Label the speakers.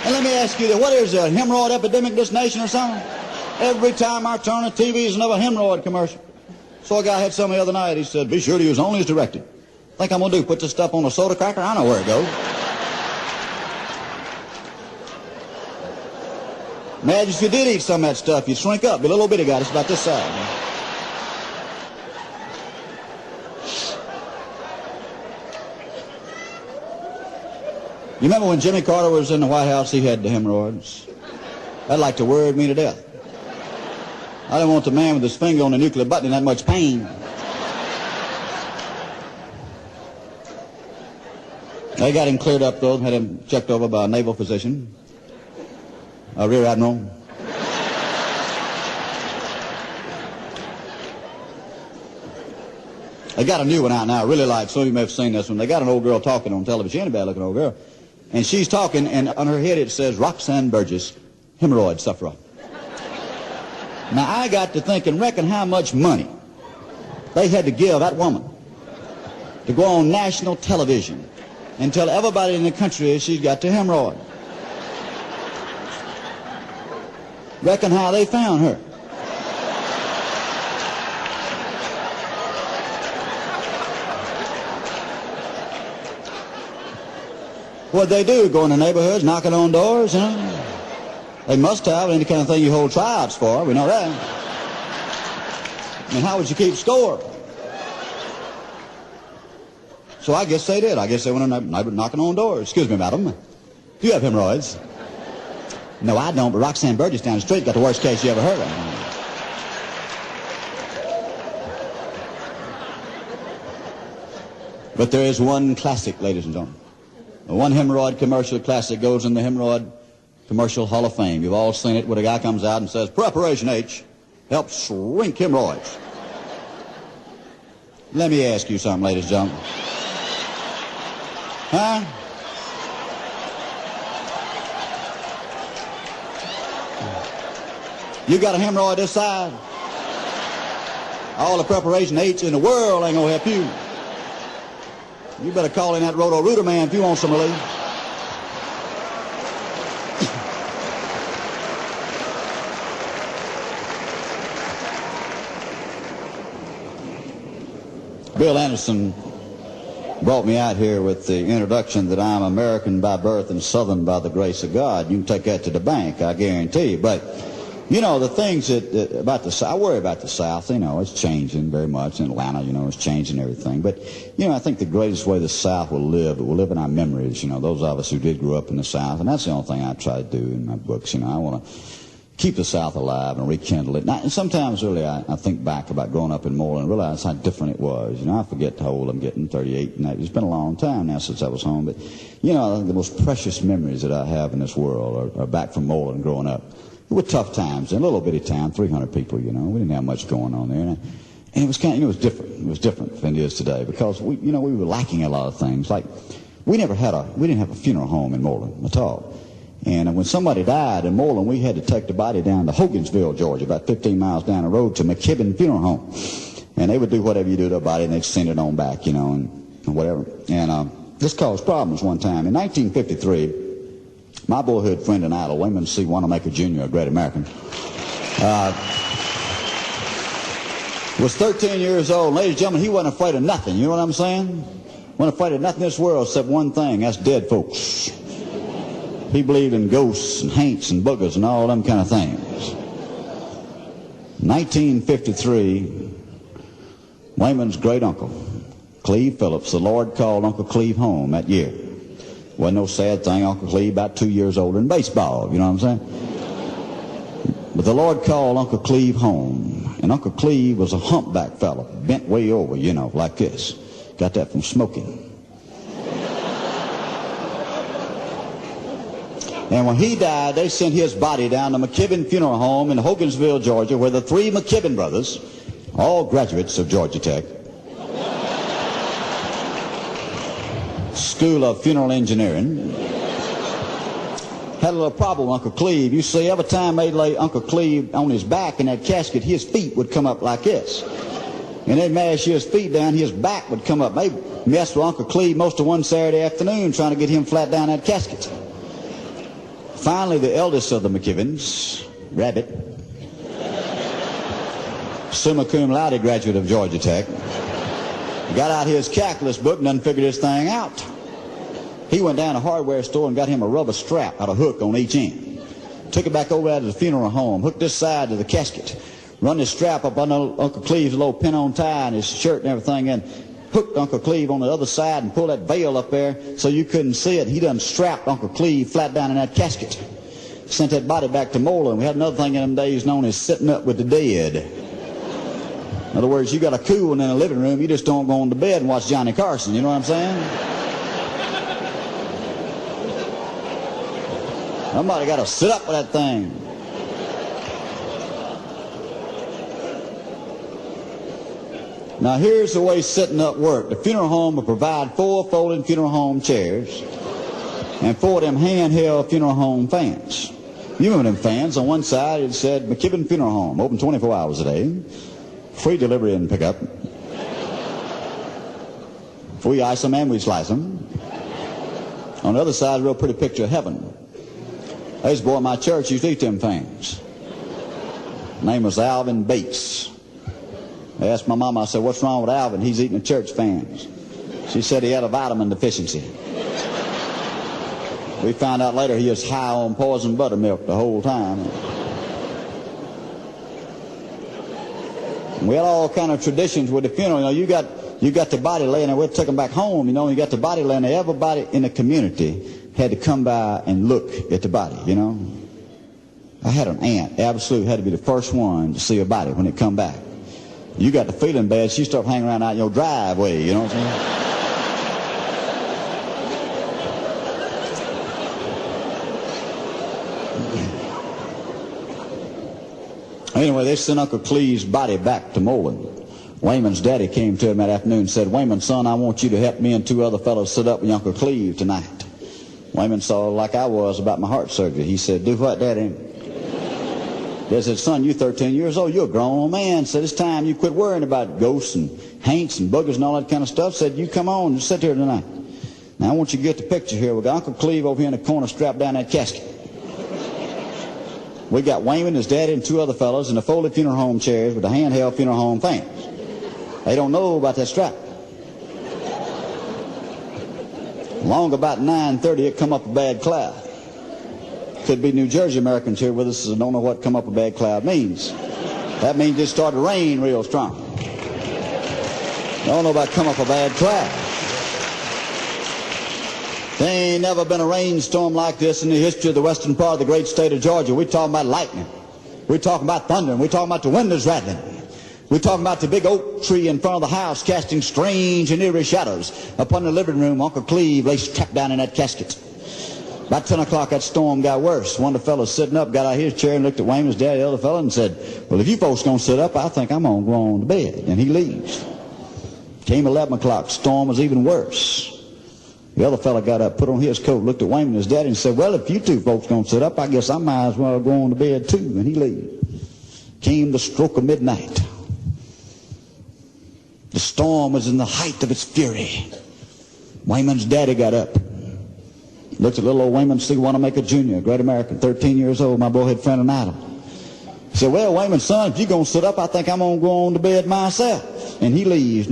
Speaker 1: And let me ask you this, what is a hemorrhoid epidemic in this nation or something? Every time I turn on the TV is another hemorrhoid commercial. So a guy had some the other night, he said, be sure to use only as directed. Think I'm going to do, put this stuff on a soda cracker? I know where it goes. Imagine if you did eat some of that stuff, you'd shrink up, be a little bitty guy, it's about this size. You remember when Jimmy Carter was in the White House, he had the hemorrhoids? That like to worried me to death. I didn't want the man with his finger on the nuclear button in that much pain. They got him cleared up, though, had him checked over by a naval physician, a rear admiral. They got a new one out now, I really like, some of you may have seen this one. They got an old girl talking on television, she ain't a bad-looking old girl. And she's talking, and on her head it says, Roxanne Burgess, hemorrhoid sufferer. Now, I got to thinking, reckon how much money they had to give that woman to go on national television and tell everybody in the country she's got the hemorrhoid. Reckon how they found her. What'd they do? Go in the neighborhoods, knocking on doors, you know? They must have any kind of thing you hold tryouts for, we know that. I mean, how would you keep score? So I guess they did. I guess they went in knocking on doors. Excuse me, madam. Do you have hemorrhoids? No, I don't, but Roxanne Burgess down the street got the worst case you ever heard of. But there is one classic, ladies and gentlemen. One hemorrhoid commercial classic goes in the hemorrhoid commercial Hall of Fame. You've all seen it where the guy comes out and says, Preparation H helps shrink hemorrhoids. Let me ask you something, ladies and gentlemen. Huh? You got a hemorrhoid this side? All the Preparation H in the world ain't gonna help you. You better call in that Roto-Rooter man if you want some relief. Bill Anderson brought me out here with the introduction that I'm American by birth and Southern by the grace of God. You can take that to the bank, I guarantee you. But, you know, the things that about the South, I worry about the South. You know, it's changing very much. In Atlanta, you know, it's changing everything. But, you know, I think the greatest way the South will live in our memories, you know, those of us who did grow up in the South. And that's the only thing I try to do in my books. You know, I want to keep the South alive and rekindle it. And sometimes, really, I think back about growing up in Moreland and realize how different it was. You know, I forget how old I'm getting, 38, and it's been a long time now since I was home. But, you know, I think the most precious memories that I have in this world are back from Moreland growing up. It were tough times in a little bitty town, 300 people, you know. We didn't have much going on there. And it was kind of, you know, it was different. It was different than it is today because, we were lacking a lot of things. Like, we didn't have a funeral home in Moreland at all. And when somebody died in Moreland, we had to take the body down to Hogansville, Georgia, about 15 miles down the road to McKibben Funeral Home. And they would do whatever you do to a body, and they'd send it on back, you know, and whatever. And this caused problems one time. In 1953, my boyhood friend and idol, Weyman C. Wannamaker Jr., a great American, was 13 years old. Ladies and gentlemen, he wasn't afraid of nothing. You know what I'm saying? Wasn't afraid of nothing in this world except one thing. That's dead folks. He believed in ghosts and haints and boogers and all them kind of things. 1953, Wayman's great uncle, Cleve Phillips, the Lord called Uncle Cleve home that year. Wasn't no sad thing. Uncle Cleve about 2 years older than baseball, you know what I'm saying? But the Lord called Uncle Cleve home, and Uncle Cleve was a humpback fella, bent way over, you know, like this. Got that from smoking. And when he died, they sent his body down to McKibben Funeral Home in Hogansville, Georgia, where the three McKibben brothers, all graduates of Georgia Tech, School of Funeral Engineering, had a little problem with Uncle Cleve. You see, every time they lay Uncle Cleve on his back in that casket, his feet would come up like this. And they'd mash his feet down, his back would come up. They messed with Uncle Cleve most of one Saturday afternoon trying to get him flat down that casket. Finally, the eldest of the McKibbins, Rabbit, summa cum laude graduate of Georgia Tech, got out his calculus book and done figured this thing out. He went down to a hardware store and got him a rubber strap out of hook on each end. Took it back over there to the funeral home, hooked this side to the casket, run this strap up on Uncle Cleve's little pin-on tie and his shirt and everything, and hooked Uncle Cleve on the other side and pulled that veil up there so you couldn't see it. He done strapped Uncle Cleve flat down in that casket. Sent that body back to Moreland. We had another thing in them days known as sitting up with the dead. In other words, you got a cool one in the living room, you just don't go on to bed and watch Johnny Carson, you know what I'm saying? Somebody got to sit up with that thing. Now here's the way sitting up worked. The funeral home will provide 4 folding funeral home chairs and 4 of them handheld funeral home fans. You remember them fans? On one side it said McKibbin Funeral Home, open 24 hours a day, free delivery and pickup, we ice them and we slice them. On the other side, a real pretty picture of heaven. There's a boy in my church used to eat them things. His name was Alvin Bates. I asked my mama, I said, what's wrong with Alvin? He's eating the church fans. She said he had a vitamin deficiency. We found out later he was high on poison buttermilk the whole time. We had all kind of traditions with the funeral. You know, you got the body laying there. We took him back home. You know, you got the body laying there. Everybody in the community had to come by and look at the body, you know. I had an aunt, absolutely had to be the first one to see a body when it come back. You got the feeling bad, she started hanging around out in your driveway, you know what I'm saying? Anyway, they sent Uncle Cleve's body back to Moreland. Weyman's daddy came to him that afternoon and said, Weyman, son, I want you to help me and 2 other fellows sit up with Uncle Cleve tonight. Weyman saw like I was about my heart surgery. He said, do what, Daddy? They said, son, you're 13 years old. You're a grown old man. Said, it's time you quit worrying about ghosts and haints and boogers and all that kind of stuff. Said, you come on and sit here tonight. Now, I want you to get the picture here. We got Uncle Cleve over here in the corner strapped down that casket. We got Weyman, his daddy, and 2 other fellows in the folded funeral home chairs with the handheld funeral home fans. They don't know about that strap. Along about 9:30, it come up a bad cloud. Could be New Jersey Americans here with us that don't know what come up a bad cloud means. That means it started to rain real strong. Don't know about come up a bad cloud. There ain't never been a rainstorm like this in the history of the western part of the great state of Georgia. We're talking about lightning. We're talking about thunder. We're talking about the windows rattling. We're talking about the big oak tree in front of the house casting strange and eerie shadows upon the living room. Uncle Cleve lay strapped down in that casket. About 10 o'clock, that storm got worse. One of the fellows sitting up got out of his chair and looked at Wayman's daddy, the other fellow, and said, well, if you folks going to sit up, I think I'm going to go on to bed. And he leaves. Came 11 o'clock. Storm was even worse. The other fellow got up, put on his coat, looked at Wayman and his daddy, and said, well, if you 2 folks going to sit up, I guess I might as well go on to bed too. And he leaves. Came the stroke of midnight. The storm was in the height of its fury. Weyman's daddy got up. Looked at little old Weyman C. Wannamaker Jr., great American, 13 years old, my boyhood friend and idol. He said, well, Weyman, son, if you're going to sit up, I think I'm going to go on to bed myself. And he leaves.